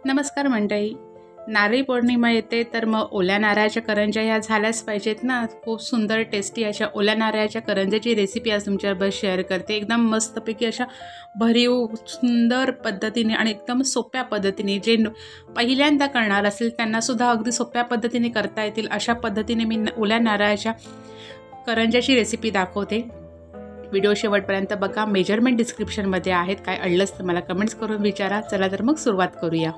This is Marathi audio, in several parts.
नमस्कार मंडळी. नारळी पौर्णिमा येते तर मग ओल्या नारळाच्या करंज्या ह्या झाल्याच पाहिजेत ना. खूप सुंदर टेस्टी अशा ओल्या नारळाच्या करंज्याची रेसिपी आज तुमच्याबरोबर शेअर करते. एकदम मस्तपैकी अशा भरीव सुंदर पद्धतीने आणि एकदम सोप्या पद्धतीने जे पहिल्यांदा करणार असेल त्यांनासुद्धा अगदी सोप्या पद्धतीने करता येतील अशा पद्धतीने मी ओल्या नारळाच्या करंज्याची रेसिपी दाखवते. व्हिडिओ शेवटपर्यंत बघा. मेजरमेंट डिस्क्रिप्शनमध्ये आहेत. काय अडलंच तर मला कमेंट्स करून विचारा. चला तर मग सुरुवात करूया.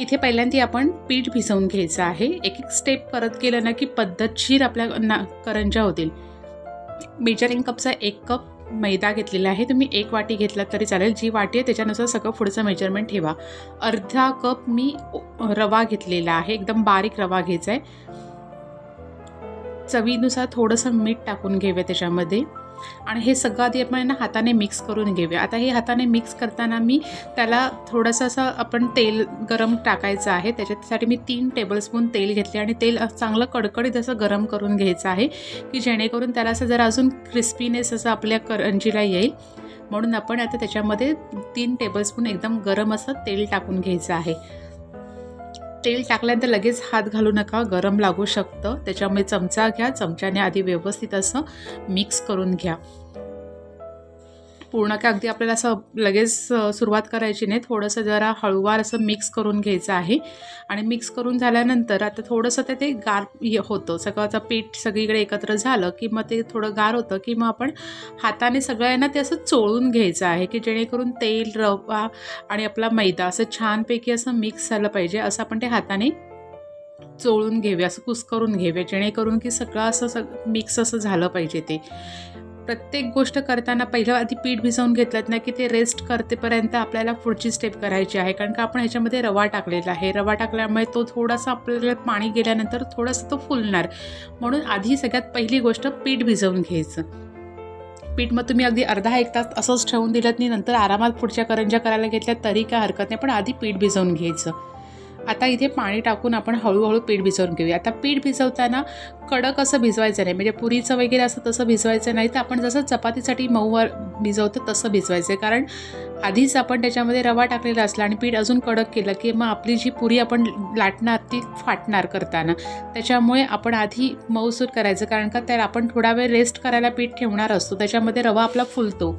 इथे पहिल्यांदा आपण पीठ भिजवून घ्यायचं आहे. एक एक स्टेप करत केलं ना की पद्धतशीर आपल्या करंज्या होतील. मेजरिंग कपचा 1 कप मैदा घेतलेला आहे. तुम्ही 1 वाटी घेतला तरी चालेल. जी वाटी आहे त्याच्यानुसार सगळं पुढचं मेजरमेंट ठेवा. अर्धा कप मी रवा घेतलेला आहे. एकदम बारीक रवा घ्यायचा आहे. चवीनुसार थोडंसं मीठ टाकून घेऊया त्याच्यामध्ये आणि हे सगळं आधी आपण हाताने मिक्स करून घेऊया. आता हे हाताने मिक्स करताना मी त्याला थोडंसं असं आपण तेल गरम टाकायचं आहे. त्याच्यासाठी मी 3 टेबलस्पून तेल घेतले आणि तेल चांगलं कडकडीत असं गरम करून घ्यायचं आहे की जेणेकरून त्याला असं जरा अजून क्रिस्पीनेस असं आपल्या करंजीला येईल. म्हणून आपण आता त्याच्यामध्ये 3 टेबलस्पून एकदम गरम असं तेल टाकून घ्यायचं आहे. तेल टाकल्यानंतर लगेच हात घालू नका, गरम लागू शकतं. त्याच्यामुळे चमचा घ्या. चमच्याने आधी व्यवस्थित असं मिक्स करून घ्या. पूर्ण काय अगदी आपल्याला असं लगेच सुरुवात करायची नाही. थोडंसं जरा हळूवार असं मिक्स करून घ्यायचं आहे आणि मिक्स करून झाल्यानंतर आता थोडंसं ते गार होतं. सगळं पीठ सगळीकडे एकत्र झालं की मग ते थोडं गार होतं की मग आपण हाताने सगळ्यांना ते असं चोळून घ्यायचं आहे की जेणेकरून तेल, रवा आणि आपला मैदा असं छानपैकी असं मिक्स झालं पाहिजे. असं आपण ते हाताने चोळून घेऊया, असं कुस्करून घेऊया जेणेकरून की सगळं असं मिक्स असं झालं पाहिजे. ते प्रत्येक गोष्ट करताना पहिलं आधी पीठ भिजवून घेतलं ना की ते रेस्ट करतेपर्यंत आपल्याला पुढची स्टेप करायची आहे. कारण का आपण ह्याच्यामध्ये रवा टाकलेला आहे. रवा टाकल्यामुळे तो थोडासा आपल्याला पाणी गेल्यानंतर थोडासा तो फुलणार. म्हणून आधी सगळ्यात पहिली गोष्ट पीठ भिजवून घ्यायचं. पीठ मग तुम्ही अगदी अर्धा 1 तास असंच ठेवून दिलं नाही, नंतर आरामात पुढच्या करंज्या करायला घेतल्या तरी काय हरकत नाही, पण आधी पीठ भिजवून घ्यायचं. आता इथे पाणी टाकून आपण हळूहळू पीठ भिजवून घेऊया. आता पीठ भिजवताना कडक असं भिजवायचं नाही, म्हणजे पुरीचं वगैरे असं तसं भिजवायचं नाही, तर आपण जसं चपातीसाठी मऊवर भिजवतो तसं भिजवायचं आहे. कारण आधीच आपण त्याच्यामध्ये रवा टाकलेला असला आणि पीठ अजून कडक केलं की मग आपली जी पुरी आपण लाटणार ती फाटणार करताना. त्याच्यामुळे आपण आधी मऊसूर करायचं. कारण का त्याला आपण थोडा वेळ रेस्ट करायला पीठ ठेवणार असतो, त्याच्यामध्ये रवा आपला फुलतो.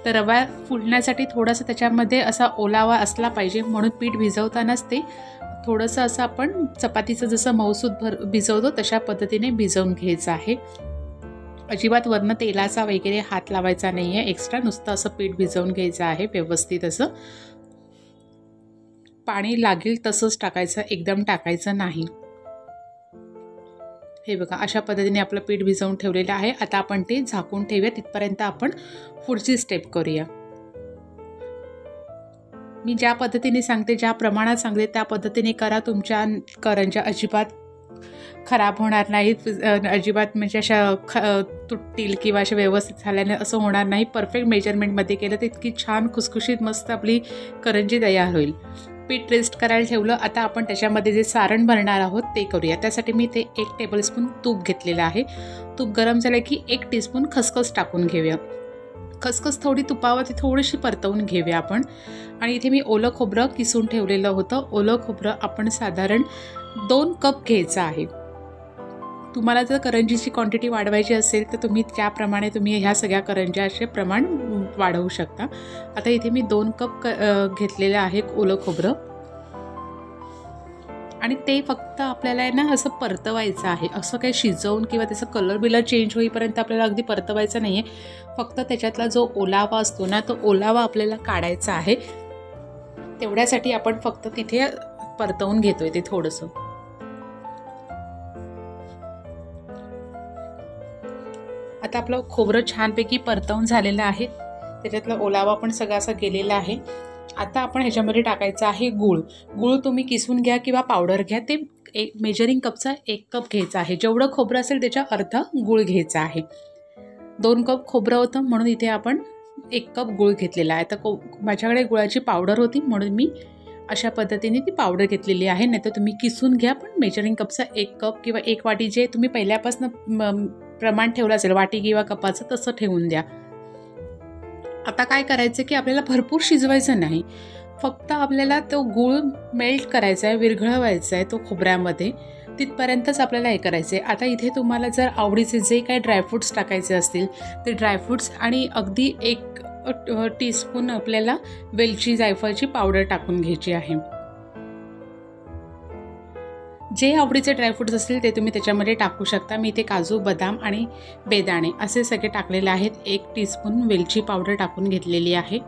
तर रवा फुलण्यासाठी थोडंसं त्याच्यामध्ये असा ओलावा असला पाहिजे. म्हणून पीठ भिजवतानाच ते थोडंसं असं आपण चपातीचं जसं मऊसूद भिजवतो तशा पद्धतीने भिजवून घ्यायचं आहे. अजिबात वरनं तेलाचा वगैरे हात लावायचा नाही आहे एक्स्ट्रा. नुसतं असं पीठ भिजवून घ्यायचं आहे व्यवस्थित. असं पाणी लागेल तसंच टाकायचं, एकदम टाकायचं नाही. हे बघा, अशा पद्धतीने आपलं पीठ भिजवून ठेवलेलं आहे. आता आपण ते झाकून ठेवूया. तिथपर्यंत आपण पुढची स्टेप करूया. मी ज्या पद्धतीने सांगते, ज्या प्रमाणात सांगते त्या पद्धतीने करा. तुमच्या करंज्या अजिबात खराब होणार नाहीत. अजिबात म्हणजे अशा तुटतील किंवा अशा व्यवस्थित झाल्याने असं होणार नाही. परफेक्ट मेजरमेंटमध्ये केलं तर इतकी छान खुसखुशीत मस्त आपली करंजी तयार होईल. पीठ रेस्ट करायला ठेवलं. आता आपण त्याच्यामध्ये जे सारण भरणार आहोत ते करूया. त्यासाठी मी ते 1 टेबलस्पून तूप घेतलेलं आहे. तूप गरम झालं की 1 टीस्पून खसखस टाकून घेऊया. खसखस थोडी तुपावरती थोडीशी परतवून घेऊया आपण. आणि इथे मी ओलं खोबरं किसून ठेवलेलं होतं. ओलं खोबरं आपण साधारण 2 कप घ्यायचं आहे. तुम्हाला जर करंजीची क्वांटिटी वाढवायची असेल तर तुम्ही त्याप्रमाणे तुम्ही ह्या सगळ्या करंज्याचे प्रमाण वाढवू शकता. आता इथे मी 2 कप घेतलेलं आहे ओलं खोबरं आणि ते फक्त आपल्याला आहे ना असं परतवायचं आहे. असं काही शिजवून किंवा त्याचा कलर बिलर चेंज होईपर्यंत आपल्याला अगदी परतवायचं नाही आहे. फक्त त्याच्यातला जो ओलावा असतो ना तो ओलावा आपल्याला काढायचा आहे. तेवढ्यासाठी आपण फक्त तिथे परतवून घेतोय ते थोडंसं. आता आपलं खोबरं छानपैकी परतवून झालेलं आहे. त्याच्यातला ओलावा पण सगळा असा गेलेला आहे. आता आपण ह्याच्यामध्ये टाकायचं आहे गूळ. गूळ तुम्ही किसून घ्या किंवा पावडर घ्या. ते मेजरिंग कपचा 1 कप घ्यायचा आहे. जेवढं खोबरं असेल त्याच्या अर्धा गूळ घ्यायचा आहे. 2 कप खोबरं होतं म्हणून इथे आपण 1 कप गूळ घेतलेला आहे. तर माझ्याकडे गुळाची पावडर होती म्हणून मी अशा पद्धतीने ती पावडर घेतलेली आहे. नाही तर तुम्ही किसून घ्या. पण मेजरिंग कपचा 1 कप किंवा 1 वाटी जे तुम्ही पहिल्यापासून प्रमाण ठेवलं असेल वाटी किंवा कपाचं तसं ठेवून द्या. आता काय करायचं की आपल्याला भरपूर शिजवायचं नाही, फक्त आपल्याला तो गूळ मेल्ट करायचा आहे, विरघळवायचा आहे तो खोबऱ्यामध्ये, तिथपर्यंतच आपल्याला हे करायचं आहे. आता इथे तुम्हाला जर आवडीचे जे काही ड्रायफ्रूट्स टाकायचे असतील ते ड्रायफ्रूट्स आणि अगदी 1 टीस्पून आपल्याला वेलची जायफळची पावडर टाकून घ्यायची आहे. जे आवडीचे ड्रायफ्रूट्स असतील ते तुम्ही त्याच्यामध्ये टाकू शकता. मी इथे काजू, बदाम आणि बेदाणे असे सगळे टाकलेले आहेत. 1 टीस्पून वेलची पावडर टाकून घेतलेली आहे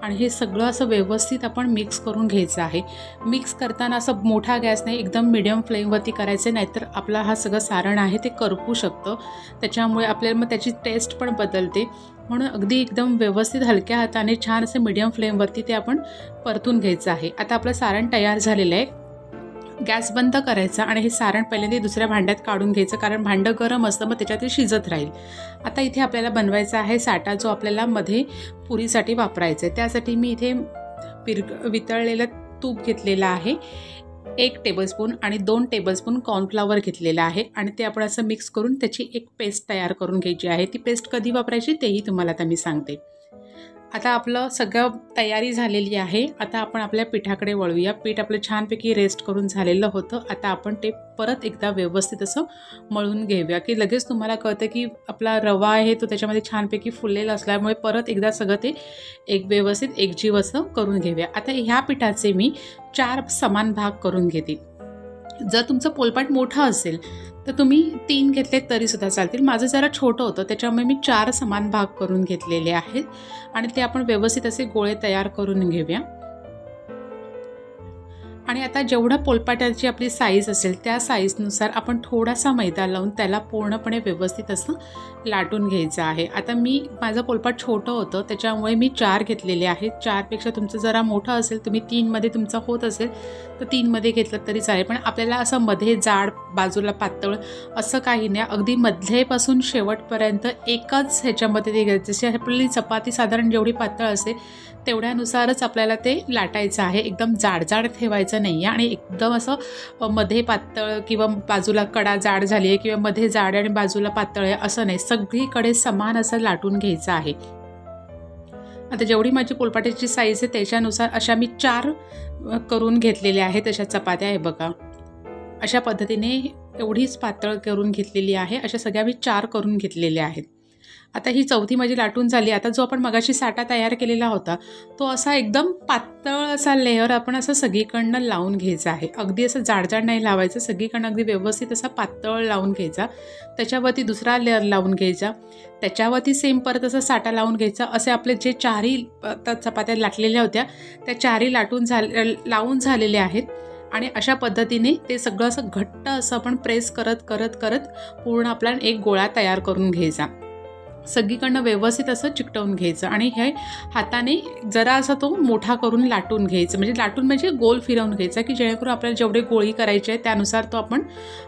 आणि हे सगळं असं व्यवस्थित आपण मिक्स करून घ्यायचं आहे. मिक्स करताना असं मोठा गॅस नाही, एकदम मीडियम फ्लेमवरती करायचं, नाहीतर आपला हा सगळं सारण आहे ते करपू शकतं. त्याच्यामुळे आपल्याला मग त्याची टेस्ट पण बदलते. म्हणून अगदी एकदम व्यवस्थित हलक्या हाताने छान असं मीडियम फ्लेमवरती ते आपण परतून घ्यायचं आहे. आता आपलं सारण तयार झालेलं आहे. गॅस बंद करायचा आणि हे सारण पहिल्यांदा दुसऱ्या भांड्यात काढून घ्यायचं, कारण भांडं गरम असतं, मग त्याच्यात ते शिजत राहील. आता इथे आपल्याला बनवायचा आहे साठा, जो आपल्याला मध्ये पुरीसाठी वापरायचा आहे. त्यासाठी मी इथे वितळलेलं तूप घेतलेलं आहे, 1 टेबलस्पून आणि 2 टेबलस्पून कॉर्नफ्लॉवर घेतलेलं आहे आणि ते आपण असं मिक्स करून त्याची एक पेस्ट तयार करून घ्यायची आहे. ती पेस्ट कधी वापरायची तेही तुम्हाला आता मी सांगते. आता आपलं सगळं तयारी झालेली आहे. आता आपण आपल्या पिठाकडे वळूया. पीठ आपलं छानपैकी रेस्ट करून झालेलं होतं. आता आपण ते परत एकदा व्यवस्थित असं मळून घेऊया, की लगेच तुम्हाला कळतं की आपला रवा आहे तो त्याच्यामध्ये छानपैकी फुललेला असल्यामुळे परत एकदा सगळं ते एक व्यवस्थित एकजीव असं करून घेऊया. आता ह्या पिठाचे मी 4 समान भाग करून घेते. जर तुमचं पोलपाट मोठं असेल तर तुम्ही 3 घेतले तरीसुद्धा चालतील. माझं जरा छोटं होतं त्याच्यामुळे मी 4 समान भाग करून घेतलेले आहेत आणि ते आपण व्यवस्थित असे गोळे तयार करून घेऊया. आणि आता जेवढं पोलपाटाची आपली साईज असेल त्या साईजनुसार आपण थोडासा मैदा लावून त्याला पूर्णपणे व्यवस्थित असं लाटून घ्यायचं आहे. आता माझं पोलपाट छोटं होतं त्याच्यामुळे मी 4 घेतलेले आहेत. 4पेक्षा तुमचं जरा मोठं असेल, तुम्ही 3मध्ये तुमचं होत असेल तर 3मध्ये घेतलं तरी चालेल. पण आपल्याला असं मध्ये जाड बाजूला पातळ असं काही नाही, अगदी मधलेपासून शेवटपर्यंत एकच ह्याच्यामध्ये ते घ्यायचं. जशी आपली चपाती साधारण जेवढी पातळ असेल तेवढ्यानुसारच आपल्याला ते लाटायचं आहे. एकदम जाड ठेवायचं नाही आहे आणि एकदम असं मध्ये पातळ किंवा बाजूला कडा जाड झाली आहे किंवा मध्ये जाड आणि बाजूला पातळ आहे असं नाही, सगळीकडे समान असं लाटून घ्यायचं आहे. आता जेवढी माझी पोलपाटाची साईज आहे त्याच्यानुसार अशा मी 4 करून घेतलेल्या आहेत. अशा चपात्या आहे बघा, अशा पद्धतीने एवढीच पातळ करून घेतलेली आहे. अशा सगळ्या मी 4 करून घेतलेल्या आहेत. आता ही चौथी माझी लाटून झाली. आता जो आपण मगाशी साठा तयार केलेला होता तो असा एकदम पातळ असा लेअर आपण असं सगळीकडनं लावून घ्यायचा आहे. अगदी असं जाड नाही लावायचं, सगळीकडनं अगदी व्यवस्थित असा पातळ लावून घ्यायचा. त्याच्यावरती दुसरा लेअर लावून घ्यायचा, त्याच्यावरती सेम परत असा साठा लावून घ्यायचा. असे आपले जे 4ही चपात्या लाटलेल्या होत्या त्या 4ही लावून झालेले आहेत आणि अशा पद्धतीने ते सगळं असं घट्ट असं आपण प्रेस करत पूर्ण आपला एक गोळा तयार करून घ्यायचा. सगळीकडनं व्यवस्थित असं चिकटवून घ्यायचं आणि हे हाताने जरा असा तो मोठा करून लाटून घ्यायचं. म्हणजे गोल फिरवून घ्यायचा, की जेणेकरून आपल्याला जेवढे गोळी करायचे आहे त्यानुसार तो आपण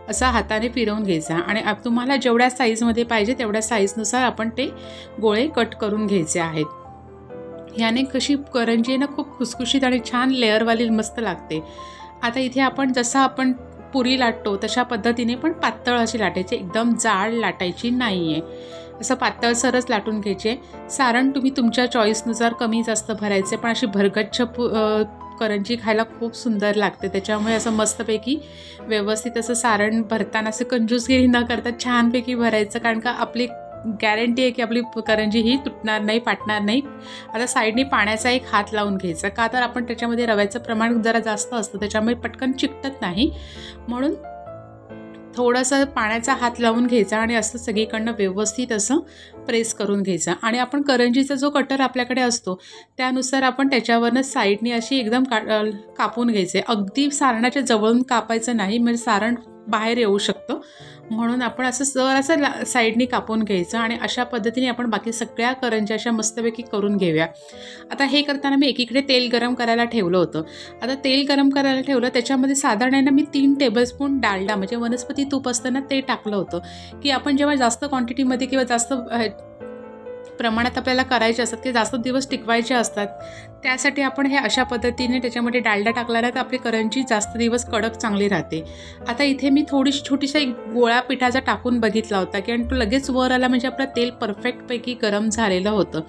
असा हाताने फिरवून घ्यायचा आणि तुम्हाला जेवढ्या साईजमध्ये पाहिजे तेवढ्या साईजनुसार आपण ते गोळे कट करून घ्यायचे आहेत. ह्याने कशी करंजी आहे ना खूप खुसखुशीत आणि छान लेअरवाली मस्त लागते. आता इथे आपण जसं आपण पुरी लाटतो तशा पद्धतीने पण पातळ अशी लाटायची, एकदम जाड लाटायची नाही आहे. असं पातळसरच लाटून घ्यायचे. सारण तुम्ही तुमच्या चॉईसनुसार कमी जास्त भरायचे, पण अशी भरगच्छ करंजी खायला खूप सुंदर लागते. त्याच्यामुळे असं मस्तपैकी व्यवस्थित असं सारण भरताना असं कंजूसगिरी न करता छानपैकी भरायचं, कारण का आपली गॅरंटी आहे की आपली करंजी ही तुटणार नाही, फाटणार नाही. आता साईडने पाण्याचा एक हात लावून घ्यायचा, का तर आपण त्याच्यामध्ये रव्याचं प्रमाण जरा जास्त असतं त्याच्यामुळे पटकन चिकटत नाही, म्हणून थोडंसं पाण्याचा हात लावून घ्यायचा आणि असं सगळीकडनं व्यवस्थित असं प्रेस करून घ्यायचं. आणि आपण करंजीचा जो कटर आपल्याकडे असतो त्यानुसार आपण त्याच्यावरनं साईडने अशी एकदम कापून घ्यायचे. अगदी सारणाच्या जवळून कापायचं नाही, म्हणजे सारण बाहेर येऊ शकतं, म्हणून आपण असं जरासं साईडने कापून घ्यायचं आणि अशा पद्धतीने आपण बाकी सगळ्या करंज्या अशा मस्तपैकी करून घेऊया. आता हे करताना मी एकीकडे तेल गरम करायला ठेवलं होतं. आता तेल गरम करायला ठेवलं त्याच्यामध्ये साधारण मी 3 टेबलस्पून डालडा म्हणजे वनस्पती तूप असतं ना ते टाकलं होतं, की आपण जेव्हा जास्त क्वांटिटीमध्ये किंवा जास्त प्रमाणात आपल्याला करायचे असतात की जास्त दिवस टिकवायचे असतात, त्यासाठी आपण हे अशा पद्धतीने त्याच्यामध्ये डालडा टाकल्याने तर आपली करंजी जास्त दिवस कडक चांगली राहते। आता इथे मी थोडीशी छोटीसा एक गोळा पिठाचा टाकून बघितला होता की आणि तो लगेच वर आला, म्हणजे आपलं तेल परफेक्टपैकी गरम झालेलं होतं।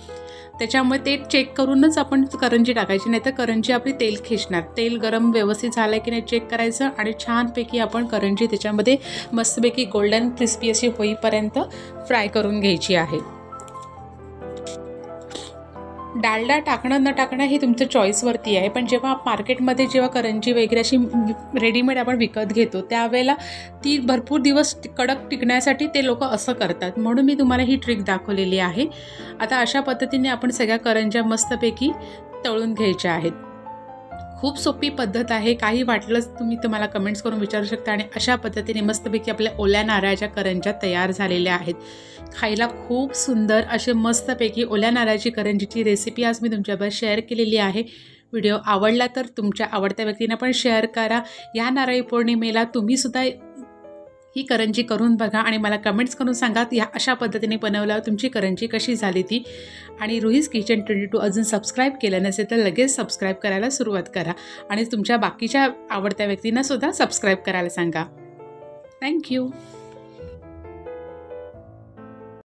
त्याच्यामुळे ते चेक करूनच आपण करंजी टाकायची, नाही तर करंजी आपली तेल खेचणार। तेल गरम व्यवस्थित झालं की नाही चेक करायचं आणि छानपैकी आपण करंजी त्याच्यामध्ये मस्तपैकी गोल्डन क्रिस्पी अशी होईपर्यंत फ्राय करून घ्यायची आहे। डालडा टाकणं न टाकणं हे तुमच्या चॉईसवरती आहे, पण जेव्हा मार्केटमध्ये जेव्हा करंजी वगैरे अशी रेडीमेड आपण विकत घेतो त्यावेळेला ती भरपूर दिवस कडक टिकण्यासाठी ते लोक असं करतात, म्हणून मी तुम्हाला ही ट्रिक दाखवलेली आहे। आता अशा पद्धतीने आपण सगळ्या करंज्या मस्तपैकी तळून घ्यायच्या आहेत। खूप सोपी पद्धत आहे, काही वाटलंच तुम्हाला कमेंट्स करून विचारू शकता। आणि अशा पद्धतीने मस्तपैकी आपल्या ओल्या नारळाच्या करंज्या तयार झालेल्या आहेत। खायला खूप सुंदर असे मस्तपैकी ओल्या नारळाची करंजीची रेसिपी आज मी तुमच्याबरोबर शेअर केलेली आहे। व्हिडिओ आवडला तर तुमच्या आवडत्या व्यक्तींना पण शेअर करा। या नारळी पौर्णिमेला तुम्हीसुद्धा ही करंजी करून बघा आणि मला कमेंट्स करून सांगा या अशा पद्धतीने बनवल्यावर तुमची करंजी कशी झाली ती। आणि रुहीज किचन 22 अजून सबस्क्राईब केलं नसेल तर लगेच सबस्क्राईब करायला सुरुवात करा आणि तुमच्या बाकीच्या आवडत्या व्यक्तींना सुद्धा सबस्क्राईब करायला सांगा। थँक्यू।